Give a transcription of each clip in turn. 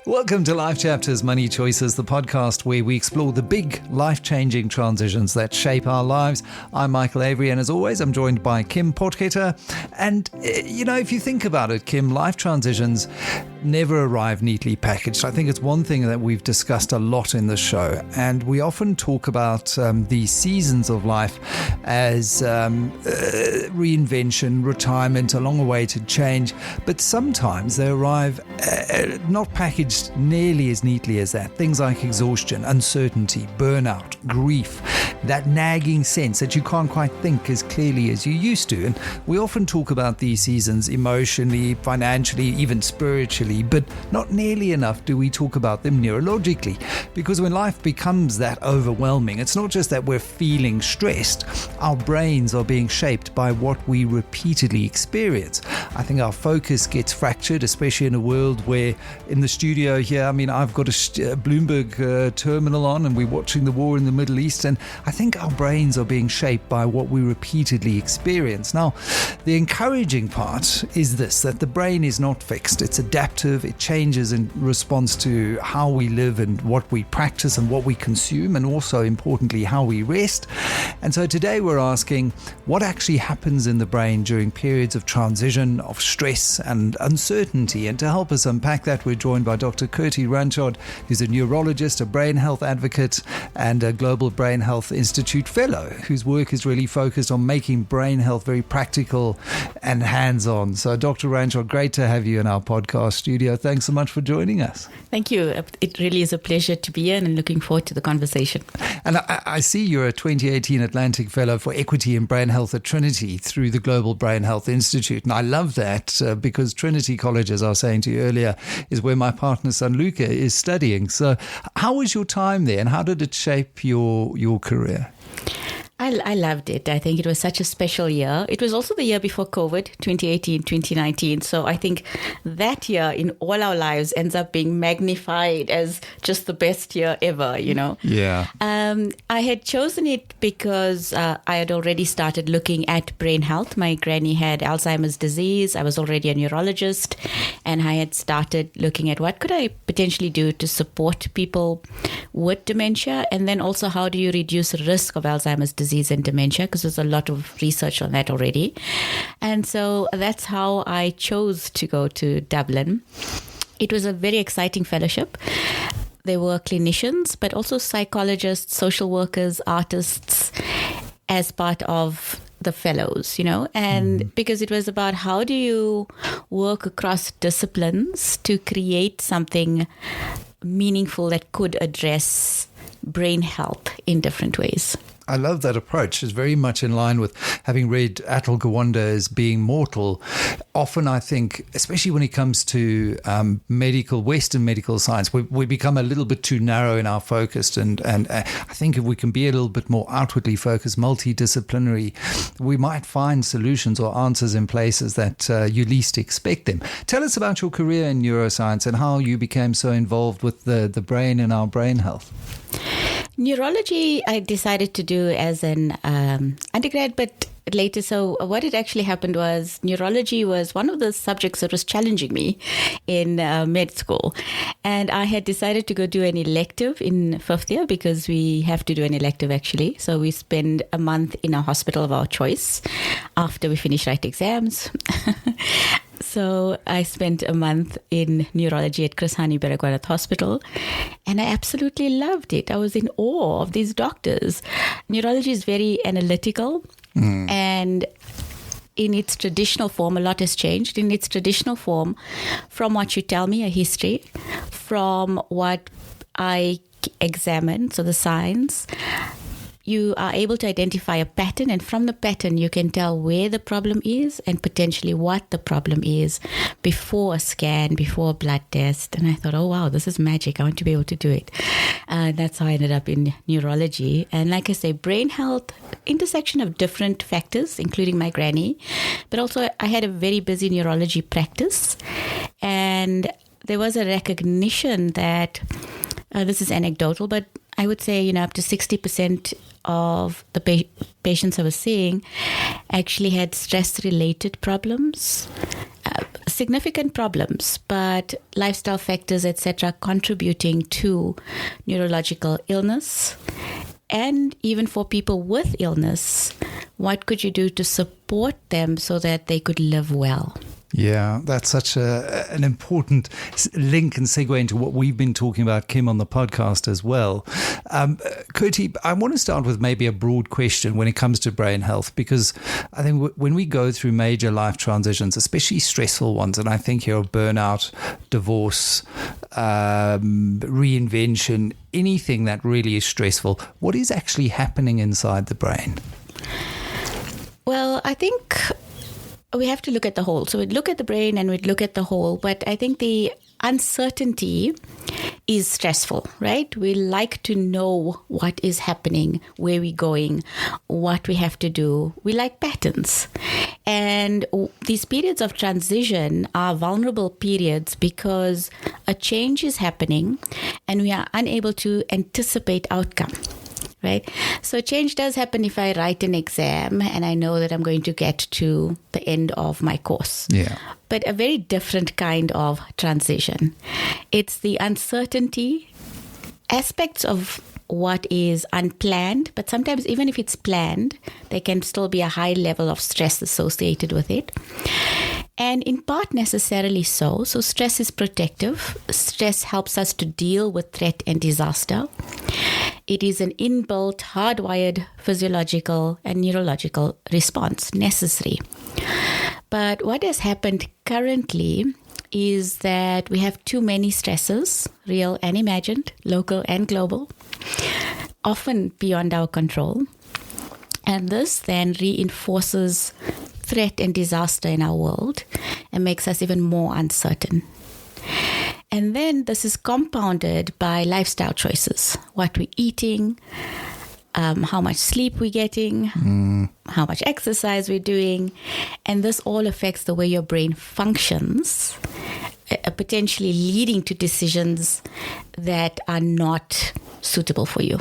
Welcome to Life Chapters Money Choices, the podcast where we explore the big life-changing transitions that shape our lives. I'm Michael Avery, and as always, I'm joined by Kim Potgieter. And, if you think about it, Kim, life transitions never arrive neatly packaged. I think it's one thing that we've discussed a lot in the show, and we often talk about the seasons of life as reinvention, retirement, a long way to change, but sometimes they arrive not packaged nearly as neatly as that. Things like exhaustion, uncertainty, burnout, grief, that nagging sense that you can't quite think as clearly as you used to. And we often talk about these seasons emotionally, financially, even spiritually, but not nearly enough do we talk about them neurologically. Because when life becomes that overwhelming, it's not just that we're feeling stressed, our brains are being shaped by what we repeatedly experience. I think our focus gets fractured, especially in a world where in the studio here, I've got a Bloomberg terminal on and we're watching the war in the Middle East, and I think our brains are being shaped by what we repeatedly experience. Now, the encouraging part is this, that the brain is not fixed. It's adaptive. It changes in response to how we live and what we practice and what we consume, and also, importantly, how we rest. And so today we're asking what actually happens in the brain during periods of transition, of stress and uncertainty. And to help us unpack that, we're joined by Dr Kirti Ranchod, who's a neurologist, a brain health advocate, and a Global Brain Health Institute fellow, whose work is really focused on making brain health very practical and hands-on. So Dr Ranchod, great to have you in our podcast studio. Thanks so much for joining us. Thank you. It really is a pleasure to be here and looking forward to the conversation. And I see you're a 2018 Atlantic Fellow for Equity in Brain Health at Trinity through the Global Brain Health Institute. And I love that because Trinity College, as I was saying to you earlier, is where my partner son Luca is studying. So how was your time there and how did it shape your career? I loved it. I think it was such a special year. It was also the year before COVID, 2018, 2019. So I think that year in all our lives ends up being magnified as just the best year ever, Yeah. I had chosen it because I had already started looking at brain health. My granny had Alzheimer's disease. I was already a neurologist, and I had started looking at what could I potentially do to support people with dementia, and then also how do you reduce the risk of Alzheimer's disease and dementia, because there's a lot of research on that already. And so that's how I chose to go to Dublin. It was a very exciting fellowship. There were clinicians, but also psychologists, social workers, artists as part of the fellows, and because it was about how do you work across disciplines to create something meaningful that could address brain health in different ways. I love that approach. It's very much in line with having read Atul Gawande as being mortal. Often I think, especially when it comes to Western medical science, we become a little bit too narrow in our focus. And I think if we can be a little bit more outwardly focused, multidisciplinary, we might find solutions or answers in places that you least expect them. Tell us about your career in neuroscience and how you became so involved with the brain and our brain health. Neurology, I decided to do as an undergrad, but later. So what had actually happened was neurology was one of the subjects that was challenging me in med school. And I had decided to go do an elective in fifth year because we have to do an elective actually. So we spend a month in a hospital of our choice after we finish writing exams. So I spent a month in neurology at Chris Hani Baragwanath Hospital, and I absolutely loved it. I was in awe of these doctors. Neurology is very analytical, and in its traditional form, a lot has changed. In its traditional form, from what you tell me, a history, from what I examine, so the science, you are able to identify a pattern, and from the pattern you can tell where the problem is and potentially what the problem is before a scan, before a blood test. And I thought, oh wow, this is magic. I want to be able to do it. That's how I ended up in neurology. And like I say, brain health, intersection of different factors, including my granny, but also I had a very busy neurology practice. And there was a recognition that, this is anecdotal, but I would say, up to 60% of the patients I was seeing actually had stress-related problems, significant problems, but lifestyle factors, etc., contributing to neurological illness. And even for people with illness, what could you do to support them so that they could live well? Yeah, that's such an important link and segue into what we've been talking about, Kim, on the podcast as well. Kirti, I want to start with maybe a broad question when it comes to brain health, because I think when we go through major life transitions, especially stressful ones, and I think here of burnout, divorce, reinvention, anything that really is stressful, what is actually happening inside the brain? Well, I think we have to look at the whole. So we'd look at the brain and we'd look at the whole. But I think the uncertainty is stressful, right? We like to know what is happening, where we're going, what we have to do. We like patterns. And these periods of transition are vulnerable periods because a change is happening and we are unable to anticipate outcome. Right? So change does happen if I write an exam and I know that I'm going to get to the end of my course. Yeah. But a very different kind of transition. It's the uncertainty, aspects of what is unplanned, but sometimes even if it's planned, there can still be a high level of stress associated with it. And in part necessarily so. So stress is protective. Stress helps us to deal with threat and disaster. It is an inbuilt, hardwired physiological and neurological response necessary. But what has happened currently is that we have too many stresses, real and imagined, local and global, often beyond our control. And this then reinforces threat and disaster in our world and makes us even more uncertain. And then this is compounded by lifestyle choices, what we're eating, how much sleep we're getting, how much exercise we're doing. And this all affects the way your brain functions, potentially leading to decisions that are not suitable for you.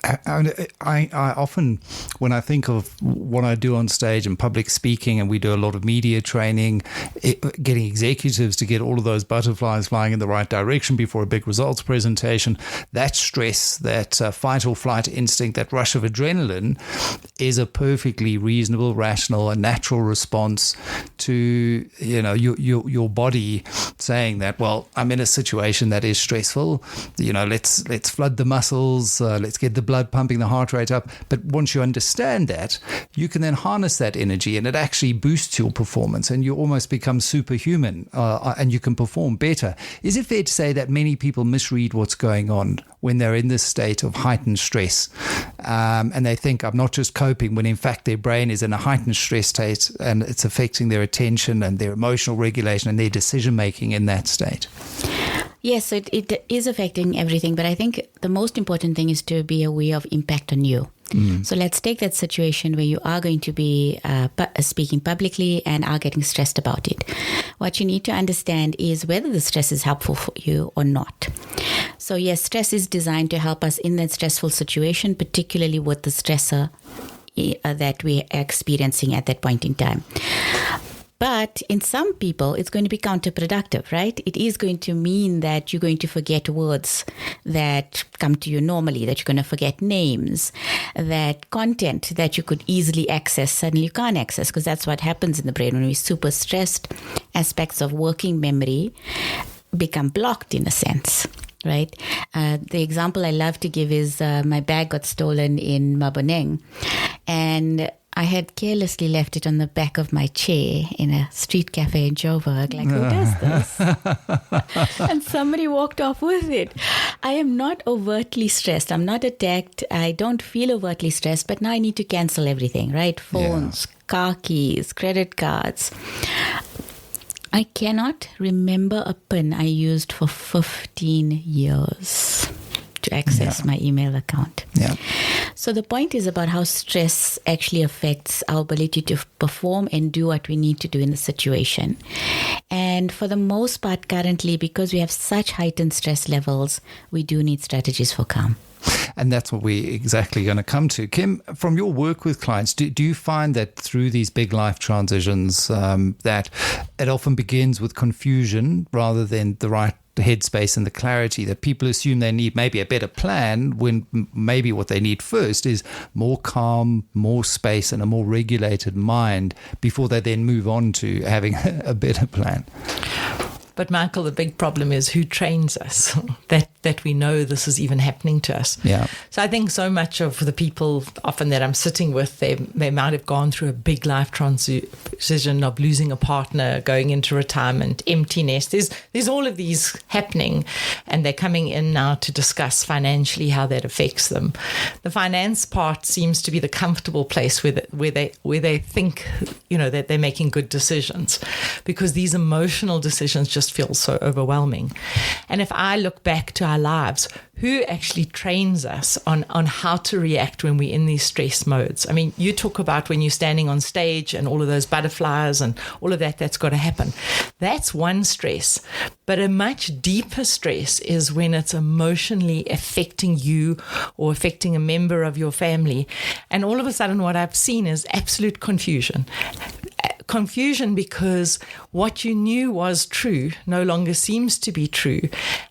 I often, when I think of what I do on stage and public speaking, and we do a lot of media training, getting executives to get all of those butterflies flying in the right direction before a big results presentation, that stress, that fight or flight instinct, that rush of adrenaline is a perfectly reasonable, rational, and natural response to, you know, your body saying that, well, I'm in a situation that is stressful, you know, let's flood the muscles, let's get the blood pumping, the heart rate up. But once you understand that, you can then harness that energy and it actually boosts your performance and you almost become superhuman and you can perform better. Is it fair to say that many people misread what's going on when they're in this state of heightened stress and they think I'm not just coping, when in fact their brain is in a heightened stress state and it's affecting their attention and their emotional regulation and their decision making in that state? Yes, so it is affecting everything, but I think the most important thing is to be aware of impact on you. So let's take that situation where you are going to be speaking publicly and are getting stressed about it. What you need to understand is whether the stress is helpful for you or not. So yes, stress is designed to help us in that stressful situation, particularly with the stressor that we are experiencing at that point in time. But in some people, it's going to be counterproductive, right? It is going to mean that you're going to forget words that come to you normally, that you're going to forget names, that content that you could easily access, suddenly you can't access, because that's what happens in the brain when we're super stressed. Aspects of working memory become blocked in a sense. Right. The example I love to give is my bag got stolen in Maboneng, and I had carelessly left it on the back of my chair in a street cafe in Joburg. Like, who does this? And somebody walked off with it. I am not overtly stressed. I'm not attacked. I don't feel overtly stressed, but now I need to cancel everything, right? Phones, car keys, credit cards. I cannot remember a PIN I used for 15 years to access my email account. Yeah. So the point is about how stress actually affects our ability to perform and do what we need to do in the situation. And for the most part currently, because we have such heightened stress levels, we do need strategies for calm. And that's what we're exactly going to come to. Kim, from your work with clients, do you find that through these big life transitions that it often begins with confusion rather than the right headspace and the clarity, that people assume they need maybe a better plan when maybe what they need first is more calm, more space and a more regulated mind before they then move on to having a better plan? But Michael, the big problem is who trains us that we know this is even happening to us. Yeah. So I think so much of the people often that I'm sitting with, they might have gone through a big life transition of losing a partner, going into retirement, empty nest. There's all of these happening, and they're coming in now to discuss financially how that affects them. The finance part seems to be the comfortable place where they think, that they're making good decisions, because these emotional decisions just feel so overwhelming. And if I look back to our lives, who actually trains us on how to react when we're in these stress modes? I mean, you talk about when you're standing on stage and all of those butterflies and all of that's got to happen. That's one stress. But a much deeper stress is when it's emotionally affecting you or affecting a member of your family. And all of a sudden, what I've seen is absolute confusion. Confusion because what you knew was true no longer seems to be true,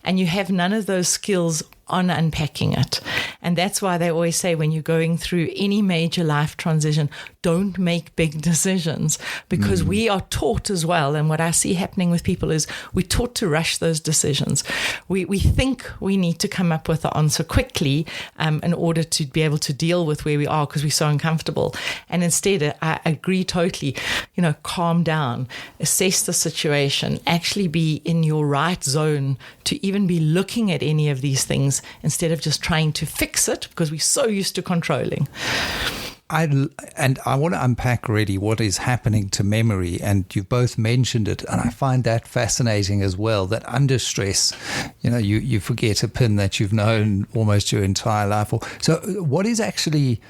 and you have none of those skills on unpacking it. And that's why they always say when you're going through any major life transition, don't make big decisions, because we are taught as well. And what I see happening with people is we're taught to rush those decisions. We think we need to come up with the answer quickly in order to be able to deal with where we are, because we're so uncomfortable. And instead, I agree totally, calm down, assess the situation, actually be in your right zone to even be looking at any of these things instead of just trying to fix it, because we're so used to controlling. I want to unpack really what is happening to memory, and you've both mentioned it, and I find that fascinating as well, that under stress, you forget a pin that you've known almost your entire life. So what is actually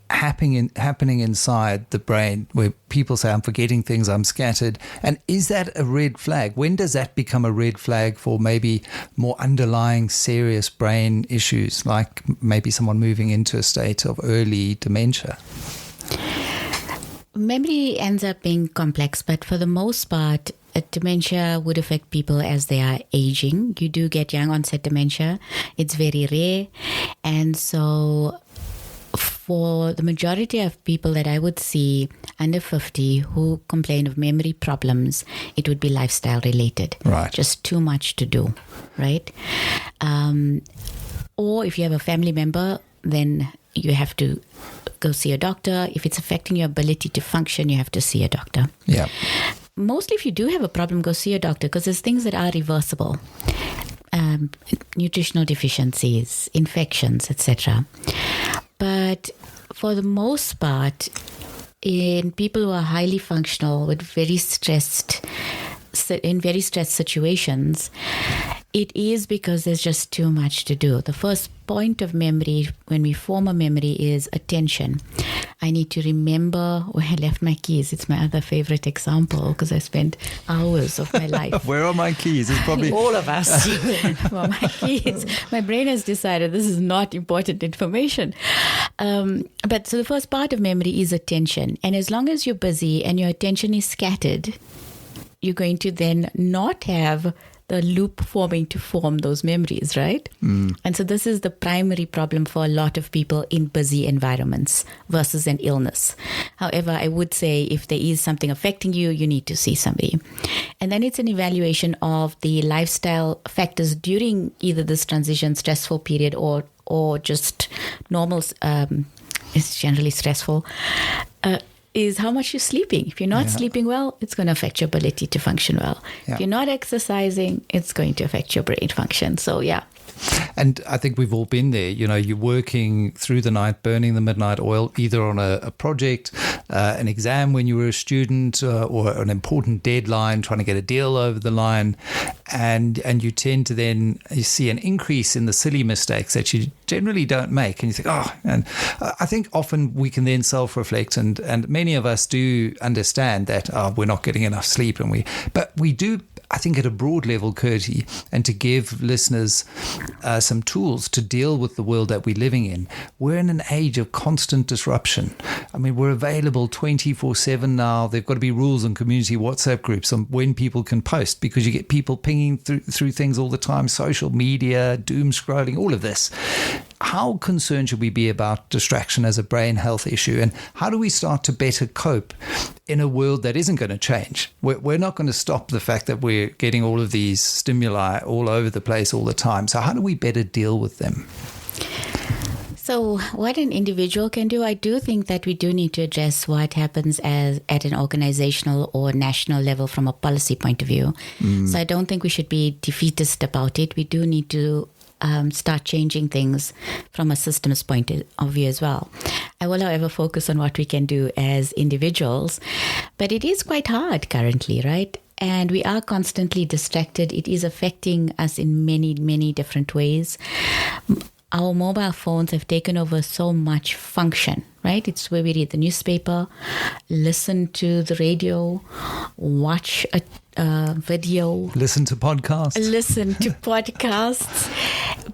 happening inside the brain where people say, I'm forgetting things, I'm scattered? And is that a red flag? When does that become a red flag for maybe more underlying serious brain issues, like maybe someone moving into a state of early dementia? Memory ends up being complex, but for the most part, dementia would affect people as they are aging. You do get young onset dementia. It's very rare. And so for the majority of people that I would see under 50 who complain of memory problems, it would be lifestyle related. Right. Just too much to do, right? Or if you have a family member, then you have to go see a doctor. If it's affecting your ability to function, you have to see a doctor. Yeah. Mostly if you do have a problem, go see a doctor, because there's things that are reversible. Nutritional deficiencies, infections, etc. But for the most part, in people who are highly functional with in very stressed situations, it is because there's just too much to do. The first point of memory, when we form a memory, is attention. I need to remember where I left my keys. It's my other favorite example, because I spent hours of my life. Where are my keys? It's probably all of us. Well, my keys. My brain has decided this is not important information. But so the first part of memory is attention. And as long as you're busy and your attention is scattered, you're going to then not have the loop forming to form those memories, right? And so this is the primary problem for a lot of people in busy environments versus an illness. However, I would say if there is something affecting you, you need to see somebody. And then it's an evaluation of the lifestyle factors during either this transition, stressful period, or just normal, it's generally stressful, is how much you're sleeping. If you're not sleeping well, it's going to affect your ability to function well. Yeah. If you're not exercising, it's going to affect your brain function. So, yeah. And I think we've all been there. You're working through the night, burning the midnight oil, either on a project, an exam when you were a student, or an important deadline, trying to get a deal over the line. And you tend to then see an increase in the silly mistakes that you generally don't make. And you think, and I think often we can then self-reflect, and many of us do understand that we're not getting enough sleep, but we do, I think, at a broad level, Kirti, and to give listeners some tools to deal with the world that we're living in. We're in an age of constant disruption. I mean, we're available 24/7 now. There've got to be rules on community WhatsApp groups on when people can post, because you get people pinging through things all the time, social media, doom scrolling, all of this. How concerned should we be about distraction as a brain health issue? And how do we start to better cope in a world that isn't going to change? We're not going to stop the fact that we're getting all of these stimuli all over the place all the time. So how do we better deal with them? So what an individual can do, I do think that we do need to address what happens at an organizational or national level from a policy point of view. So I don't think we should be defeatist about it. We do need to start changing things from a systems point of view as well. I will, however, focus on what we can do as individuals, but it is quite hard currently, right? And we are constantly distracted. It is affecting us in many, many different ways. Our mobile phones have taken over so much function, right? It's where we read the newspaper, listen to the radio, watch a video. Listen to podcasts.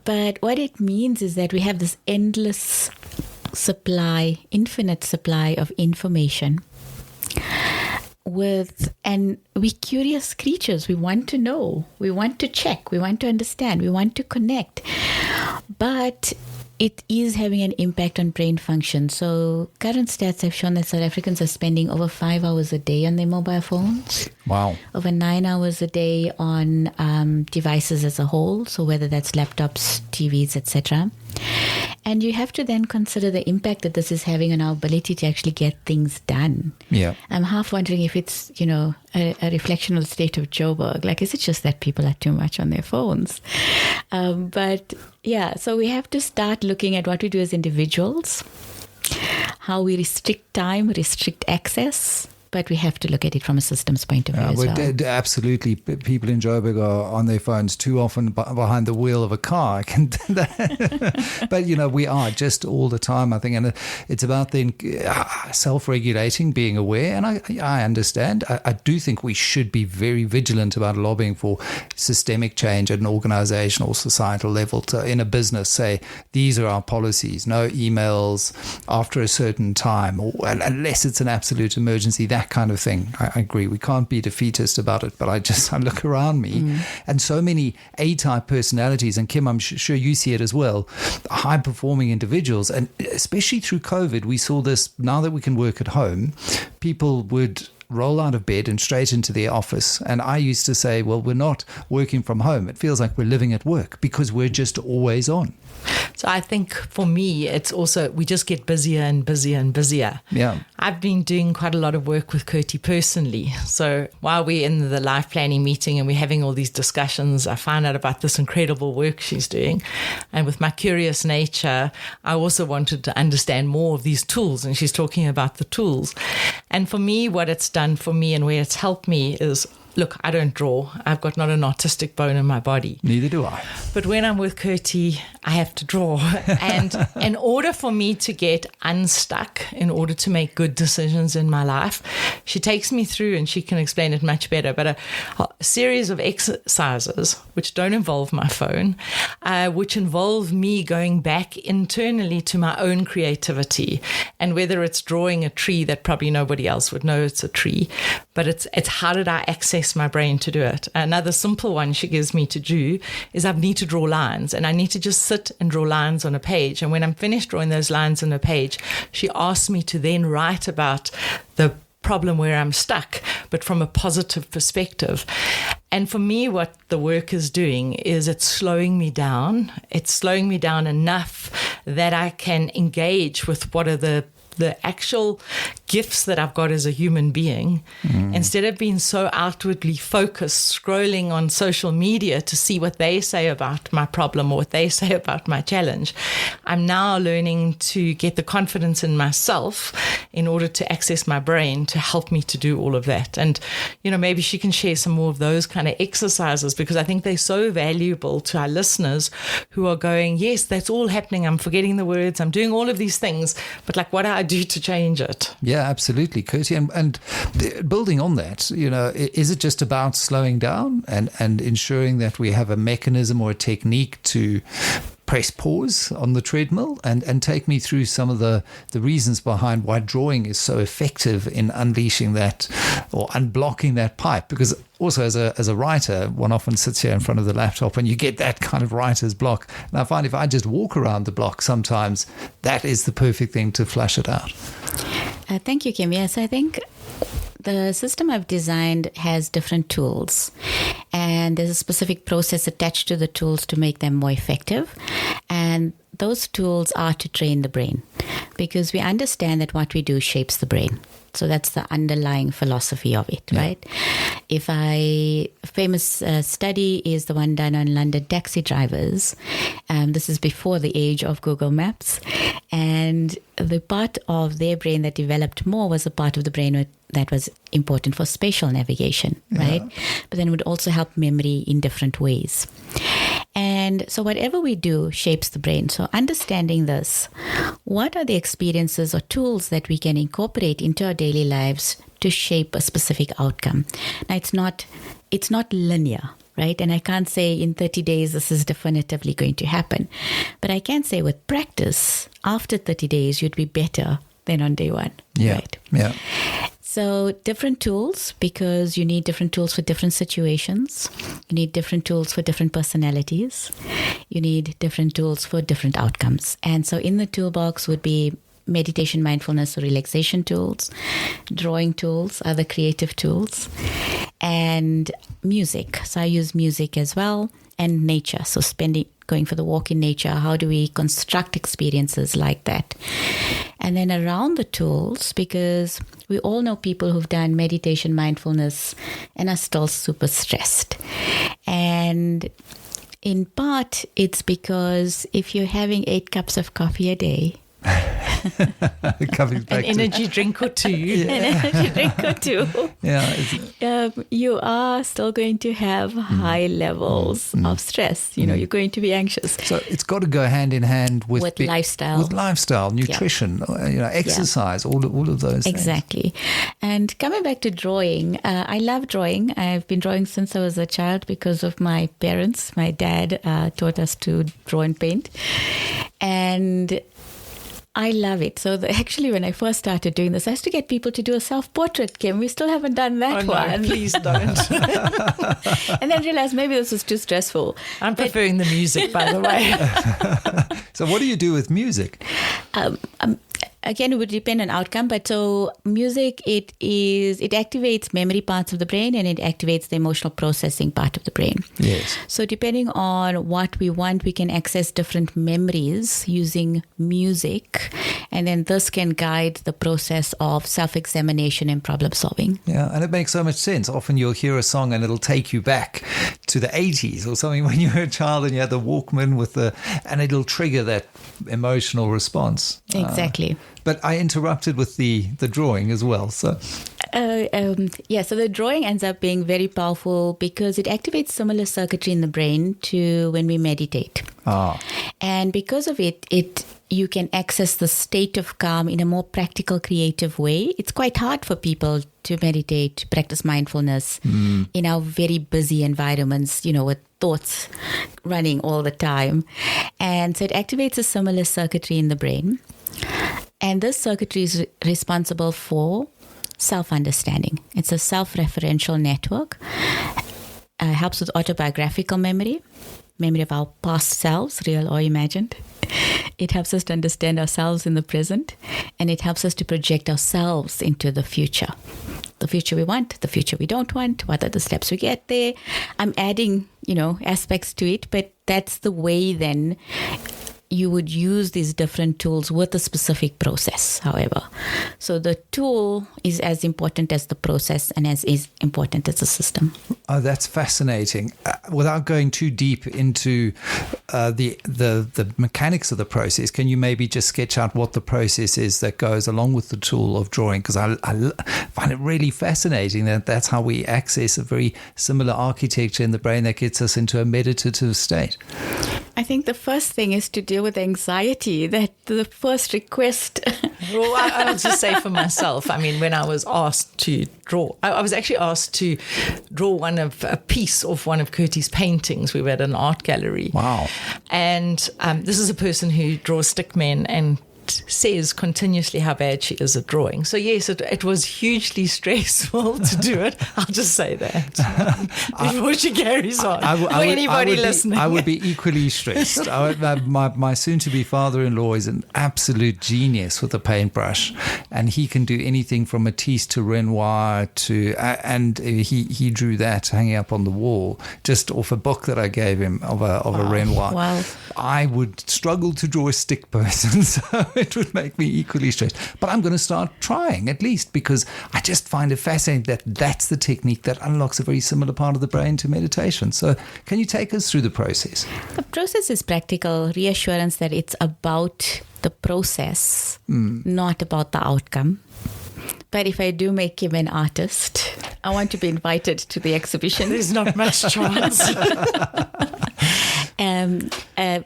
But what it means is that we have this endless supply, infinite supply of information. And we're curious creatures. We want to know, we want to check, we want to understand, we want to connect. But it is having an impact on brain function. So current stats have shown that South Africans are spending over 5 hours a day on their mobile phones. Wow. Over 9 hours a day on devices as a whole. So whether that's laptops, TVs, etc. And you have to then consider the impact that this is having on our ability to actually get things done. Yeah. I'm half wondering if it's, a reflection of the state of Joburg. Like, is it just that people are too much on their phones? But yeah, so we have to start looking at what we do as individuals, how we restrict time, restrict access. But we have to look at it from a systems point of view as well. Absolutely. People in Joburg are on their phones too often behind the wheel of a car. But, we are just all the time, I think. And it's about then self-regulating, being aware. And I understand. I do think we should be very vigilant about lobbying for systemic change at an organizational, societal level. In a business, say, these are our policies. No emails after a certain time, or unless it's an absolute emergency, that kind of thing. I agree. We can't be defeatist about it, but I look around me and so many A-type personalities, and Kim, I'm sure you see it as well, high-performing individuals, and especially through COVID, we saw this. Now that we can work at home, people would roll out of bed and straight into their office. And I used to say, well, we're not working from home. It feels like we're living at work because we're just always on. So I think for me, it's also, we just get busier and busier and busier. Yeah. I've been doing quite a lot of work with Kirti personally. So while we're in the life planning meeting and we're having all these discussions, I find out about this incredible work she's doing. And with my curious nature, I also wanted to understand more of these tools. And she's talking about the tools. And for me, what it's done for me and where it's helped me is, look, I don't draw. I've got not an artistic bone in my body. Neither do I. But when I'm with Kirti, I have to draw. And in order for me to get unstuck, in order to make good decisions in my life, she takes me through, and she can explain it much better, but a series of exercises which don't involve my phone, which involve me going back internally to my own creativity. And whether it's drawing a tree that probably nobody else would know it's a tree, but it's how did I access my brain to do it? Another simple one she gives me to do is I need to draw lines, and I need to just sit and draw lines on a page. And when I'm finished drawing those lines on a page, she asks me to then write about the problem where I'm stuck, but from a positive perspective. And for me, what the work is doing is it's slowing me down. It's slowing me down enough that I can engage with what are the the actual gifts that I've got as a human being, instead of being so outwardly focused, scrolling on social media to see what they say about my problem or what they say about my challenge, I'm now learning to get the confidence in myself in order to access my brain to help me to do all of that. And, maybe she can share some more of those kind of exercises, because I think they're so valuable to our listeners who are going, yes, that's all happening. I'm forgetting the words. I'm doing all of these things. But what do I do to change it? Yeah, absolutely, Kirti. And building on that, is it just about slowing down and ensuring that we have a mechanism or a technique to press pause on the treadmill and take me through some of the reasons behind why drawing is so effective in unleashing that or unblocking that pipe? Because also as a writer, one often sits here in front of the laptop and you get that kind of writer's block. And I find if I just walk around the block, sometimes that is the perfect thing to flush it out. Thank you, Kim. Yes, I think the system I've designed has different tools, and there's a specific process attached to the tools to make them more effective. And those tools are to train the brain, because we understand that what we do shapes the brain. So that's the underlying philosophy of it, right? Famous study is the one done on London taxi drivers. This is before the age of Google Maps. And the part of their brain that developed more was a part of the brain that was important for spatial navigation, right? But then it would also help memory in different ways. And so whatever we do shapes the brain. So understanding this, what are the experiences or tools that we can incorporate into our daily lives to shape a specific outcome? Now, it's not linear, right? And I can't say in 30 days this is definitively going to happen. But I can say with practice, after 30 days, you'd be better than on day one, right? Yeah. So different tools, because you need different tools for different situations. You need different tools for different personalities. You need different tools for different outcomes. And so in the toolbox would be meditation, mindfulness, or relaxation tools, drawing tools, other creative tools, and music. So I use music as well, and nature. So going for the walk in nature. How do we construct experiences like that? And then around the tools, because we all know people who've done meditation, mindfulness, and are still super stressed. And in part, it's because if you're having 8 cups of coffee a day, an energy drink or two. You are still going to have high levels of stress. You're going to be anxious. So it's got to go hand in hand with lifestyle. With lifestyle, nutrition, exercise, all of those exactly. things. And coming back to drawing, I love drawing. I've been drawing since I was a child because of my parents. My dad taught us to draw and paint. And I love it. So actually, when I first started doing this, I used to get people to do a self-portrait, Kim. We still haven't done that one. No, please don't. And then realized maybe this was too stressful. I'm preferring the music, by the way. So what do you do with music? Again, it would depend on outcome, but so music, it activates memory parts of the brain, and it activates the emotional processing part of the brain. Yes. So depending on what we want, we can access different memories using music, and then this can guide the process of self-examination and problem solving. Yeah, and it makes so much sense. Often you'll hear a song and it'll take you back to the 80s or something when you were a child and you had the Walkman and it'll trigger that emotional response. Exactly. But I interrupted with the drawing as well. So, so the drawing ends up being very powerful because it activates similar circuitry in the brain to when we meditate. And because of it, you can access the state of calm in a more practical, creative way. It's quite hard for people to meditate, to practice mindfulness in our very busy environments, with thoughts running all the time. And so it activates a similar circuitry in the brain. And this circuitry is responsible for self-understanding. It's a self-referential network. Helps with autobiographical memory of our past selves, real or imagined. It helps us to understand ourselves in the present, and it helps us to project ourselves into the future. The future we want, the future we don't want, what are the steps we get there. I'm adding, aspects to it, but that's the way then you would use these different tools with a specific process, however. So the tool is as important as the process and as is important as the system. Oh, that's fascinating. Without going too deep into the mechanics of the process, can you maybe just sketch out what the process is that goes along with the tool of drawing? Because I find it really fascinating that that's how we access a very similar architecture in the brain that gets us into a meditative state. I think the first thing is to deal with anxiety. That the first request. Well, I'll just say for myself, I mean, when I was asked to draw, I was actually asked to draw a piece of one of Kirti's paintings. We were at an art gallery. Wow. And this is a person who draws stickmen and says continuously how bad she is at drawing. So yes, it was hugely stressful to do it. I'll just say that before she carries on. Listening, I would be equally stressed. My soon-to-be father-in-law is an absolute genius with a paintbrush, and he can do anything from Matisse to Renoir and he drew that hanging up on the wall just off a book that I gave him of a Renoir. Wow. I would struggle to draw a stick person, so it would make me equally stressed. But I'm going to start trying at least, because I just find it fascinating that that's the technique that unlocks a very similar part of the brain to meditation. So can you take us through the process? The process is practical reassurance that it's about the process, not about the outcome. But if I do make him an artist, I want to be invited to the exhibition. There's not much chance.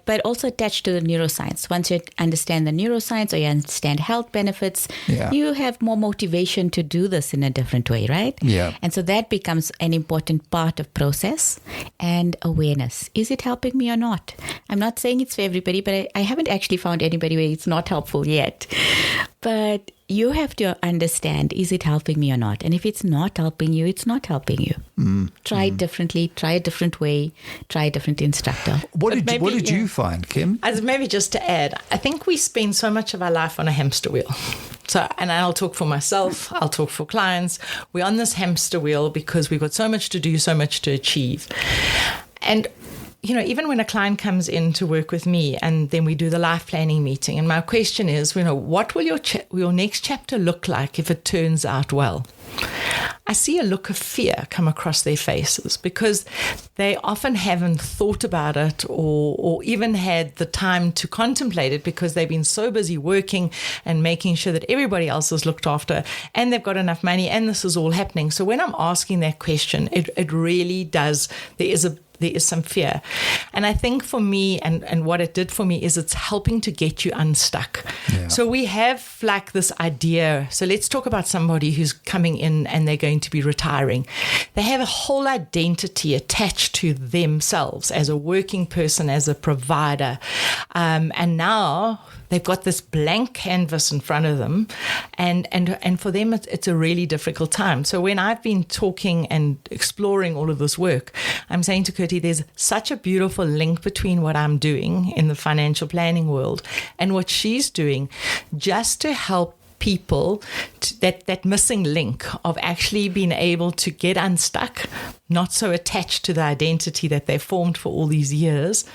But also attached to the neuroscience. Once you understand the neuroscience or you understand health benefits, you have more motivation to do this in a different way, right? Yeah. And so that becomes an important part of process and awareness. Is it helping me or not? I'm not saying it's for everybody, but I haven't actually found anybody where it's not helpful yet. But you have to understand, is it helping me or not? And if it's not helping you, it's not helping you. Try it differently, try a different way, try a different instructor. What did you find, Kim? As maybe just to add, I think we spend so much of our life on a hamster wheel. So, and I'll talk for myself, I'll talk for clients. We're on this hamster wheel because we've got so much to do, so much to achieve. And you know, even when a client comes in to work with me and then we do the life planning meeting, and my question is, you know, what will your next chapter look like if it turns out well? I see a look of fear come across their faces because they often haven't thought about it or even had the time to contemplate it because they've been so busy working and making sure that everybody else is looked after and they've got enough money and this is all happening. So when I'm asking that question, it really does, there is some fear. And I think for me, and what it did for me is it's helping to get you unstuck. Yeah. So we have like this idea. So let's talk about somebody who's coming in and they're going to be retiring. They have a whole identity attached to themselves as a working person, as a provider. And now they've got this blank canvas in front of them. And for them, it's a really difficult time. So when I've been talking and exploring all of this work, I'm saying to Kirti, there's such a beautiful link between what I'm doing in the financial planning world and what she's doing just to help people, that missing link of actually being able to get unstuck, not so attached to the identity that they formed for all these years,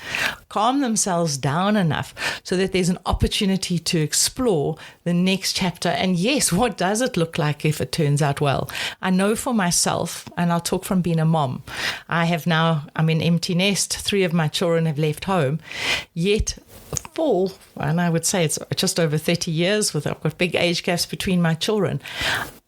calm themselves down enough so that there's an opportunity to explore the next chapter. And yes, what does it look like if it turns out well? I know for myself, and I'll talk from being a mom, I'm in empty nest, 3 of my children have left home, yet and I would say it's just over 30 years I've got big age gaps between my children.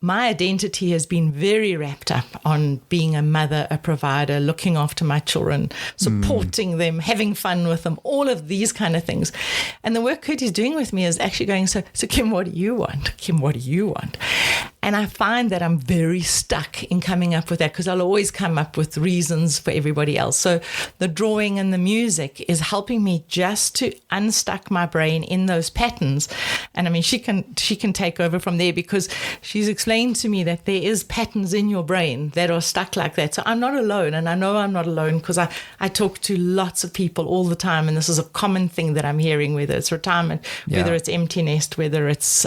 My identity has been very wrapped up on being a mother, a provider, looking after my children, supporting them, having fun with them, all of these kind of things. And the work Kirti's doing with me is actually going, so Kim, what do you want? Kim, what do you want? And I find that I'm very stuck in coming up with that because I'll always come up with reasons for everybody else. So the drawing and the music is helping me just to unstuck my brain in those patterns. And I mean, she can take over from there because she's explained to me that there is patterns in your brain that are stuck like that. So I'm not alone. And I know I'm not alone because I talk to lots of people all the time. And this is a common thing that I'm hearing, whether it's retirement, whether it's empty nest, whether it's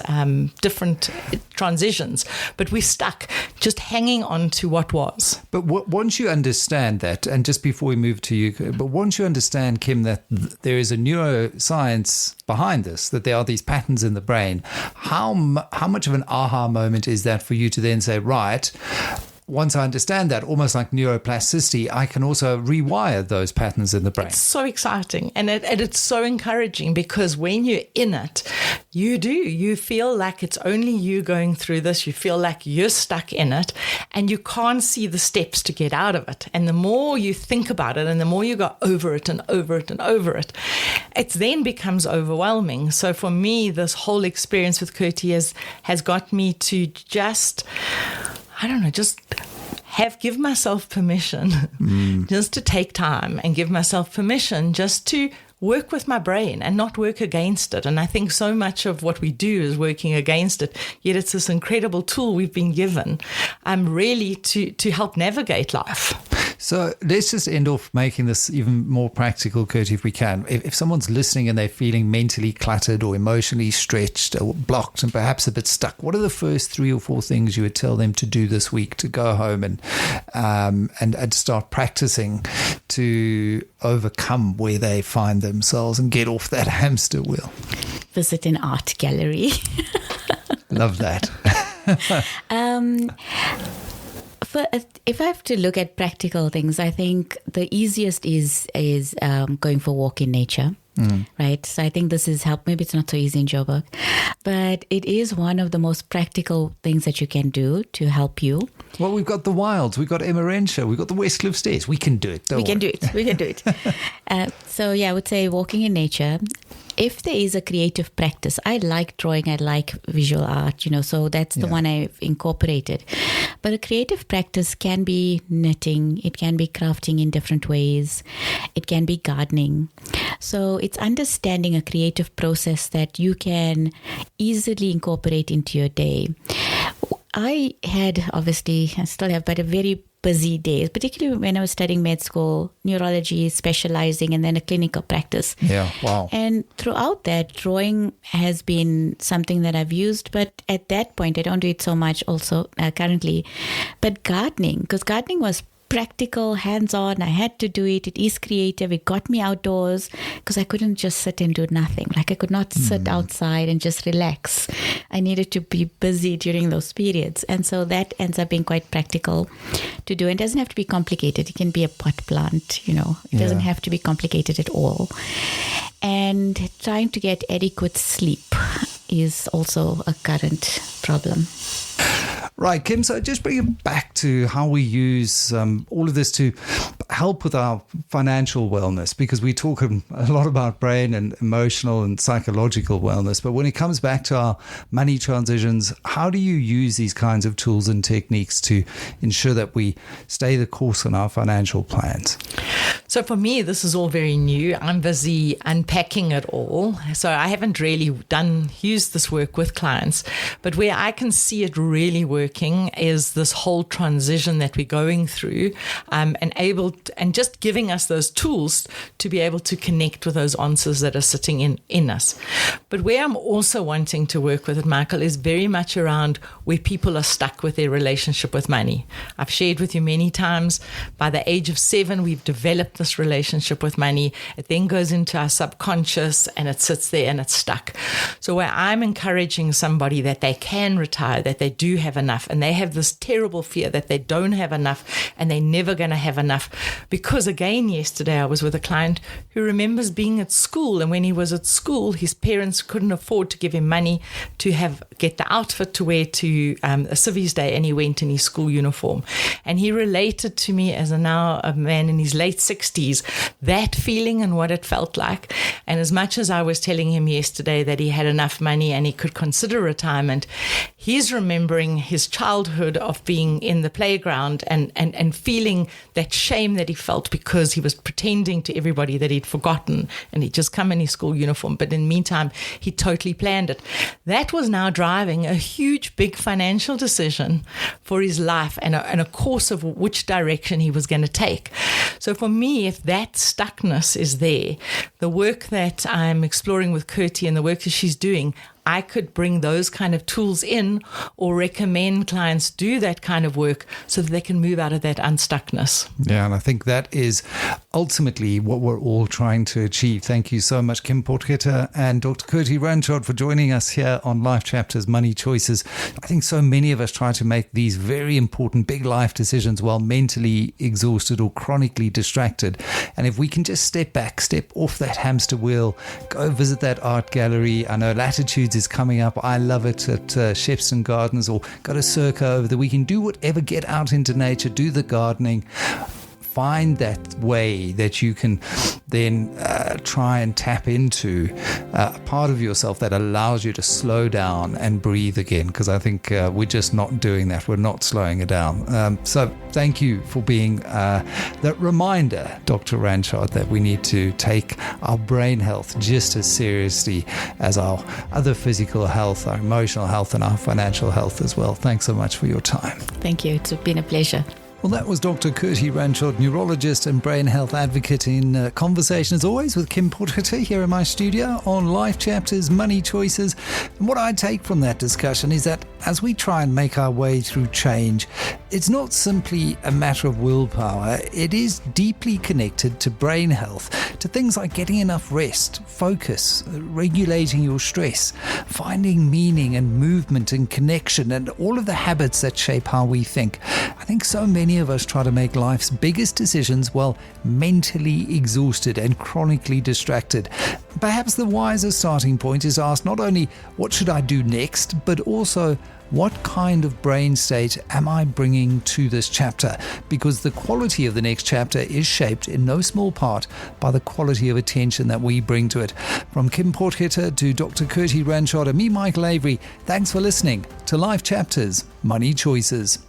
different transitions. decisions. But we're stuck just hanging on to what was. But once you understand that, and just before we move to you, but once you understand, Kim, that there is a neuroscience behind this, that there are these patterns in the brain, how much of an aha moment is that for you to then say, right, once I understand that, almost like neuroplasticity, I can also rewire those patterns in the brain? It's so exciting, and it's so encouraging, because when you're in it, you feel like it's only you going through this. You feel like you're stuck in it, and you can't see the steps to get out of it. And the more you think about it, and the more you go over it and over it and over it, it then becomes overwhelming. So for me, this whole experience with Kirti has got me to just give myself permission just to take time, and give myself permission just to work with my brain and not work against it. And I think so much of what we do is working against it, yet it's this incredible tool we've been given really to help navigate life. So let's just end off making this even more practical, Kirti, if we can. If someone's listening and they're feeling mentally cluttered or emotionally stretched or blocked and perhaps a bit stuck, what are the first 3 or 4 things you would tell them to do this week to go home and start practicing to overcome where they find themselves and get off that hamster wheel? Visit an art gallery. Love that. If I have to look at practical things, I think the easiest is going for a walk in nature. Right. So I think this is help. Maybe it's not so easy in Joburg, but it is one of the most practical things that you can do to help you. Well, we've got the wilds, we've got Emma Renshaw, we've got the Westcliff Stairs. We can do it. We can do it. So yeah, I would say walking in nature. If there is a creative practice, I like drawing, I like visual art, so that's the one I've incorporated. But a creative practice can be knitting, it can be crafting in different ways, it can be gardening. So it's understanding a creative process that you can easily incorporate into your day. I still have, but a very busy days, particularly when I was studying med school, neurology, specializing, and then a clinical practice. Yeah, wow. And throughout that, drawing has been something that I've used, but at that point, I don't do it so much also currently. But gardening, because gardening was practical, hands-on. I had to do it. It is creative. It got me outdoors because I couldn't just sit and do nothing. Like I could not sit outside and just relax. I needed to be busy during those periods. And so that ends up being quite practical to do. It doesn't have to be complicated. It can be a pot plant, It doesn't have to be complicated at all. And trying to get adequate sleep is also a current problem. Right, Kim, so just bring it back to how we use all of this to help with our financial wellness, because we talk a lot about brain and emotional and psychological wellness. But when it comes back to our money transitions, how do you use these kinds of tools and techniques to ensure that we stay the course on our financial plans? So for me, this is all very new. I'm busy unpacking it all. So I haven't really used this work with clients. But where I can see it really working is this whole transition that we're going through, and just giving us those tools to be able to connect with those answers that are sitting in us. But where I'm also wanting to work with it, Michael, is very much around where people are stuck with their relationship with money. I've shared with you many times, by the age of 7, we've developed this relationship with money. It then goes into our subconscious and it sits there and it's stuck. So where I'm encouraging somebody that they can retire, that they do have enough, and they have this terrible fear that they don't have enough and they're never going to have enough. Because again, yesterday I was with a client who remembers being at school, and when he was at school, his parents couldn't afford to give him money to get the outfit to wear to a civvies day, and he went in his school uniform. And he related to me as now a man in his late 60s, that feeling and what it felt like. And as much as I was telling him yesterday that he had enough money and he could consider retirement, he's remembering his childhood of being in the playground and feeling that shame that he felt because he was pretending to everybody that he'd forgotten and he'd just come in his school uniform. But in the meantime, he totally planned it. That was now driving a huge, big financial decision for his life and a course of which direction he was going to take. So for me, if that stuckness is there, the work that I'm exploring with Kirti and the work that she's doing, I could bring those kind of tools in or recommend clients do that kind of work so that they can move out of that unstuckness. Yeah, and I think that is ultimately what we're all trying to achieve. Thank you so much, Kim Potgieter and Dr. Kirti Ranchod, for joining us here on Life Chapters Money Choices. I think so many of us try to make these very important big life decisions while mentally exhausted or chronically distracted. And if we can just step back, step off that hamster wheel, go visit that art gallery. I know Latitudes is coming up. I love it at Shepston Gardens, or go to Circa over the weekend. Do whatever, get out into nature, do the gardening. Find that way that you can then try and tap into a part of yourself that allows you to slow down and breathe again, because I think we're just not doing that. We're not slowing it down. So thank you for being that reminder, Dr. Ranchod, that we need to take our brain health just as seriously as our other physical health, our emotional health, and our financial health as well. Thanks so much for your time. Thank you. It's been a pleasure. Well, that was Dr. Kirti Ranchod, neurologist and brain health advocate, in conversation, as always, with Kim Potgieter here in my studio on Life Chapters Money Choices. And what I take from that discussion is that as we try and make our way through change, it's not simply a matter of willpower. It is deeply connected to brain health, to things like getting enough rest, focus, regulating your stress, finding meaning and movement and connection, and all of the habits that shape how we think. I think so many of us try to make life's biggest decisions while mentally exhausted and chronically distracted. Perhaps the wiser starting point is to ask not only what should I do next, but also what kind of brain state am I bringing to this chapter? Because the quality of the next chapter is shaped in no small part by the quality of attention that we bring to it. From Kim Potgieter to Dr. Kirti Ranchod and me, Michael Avery, thanks for listening to Life Chapters Money Choices.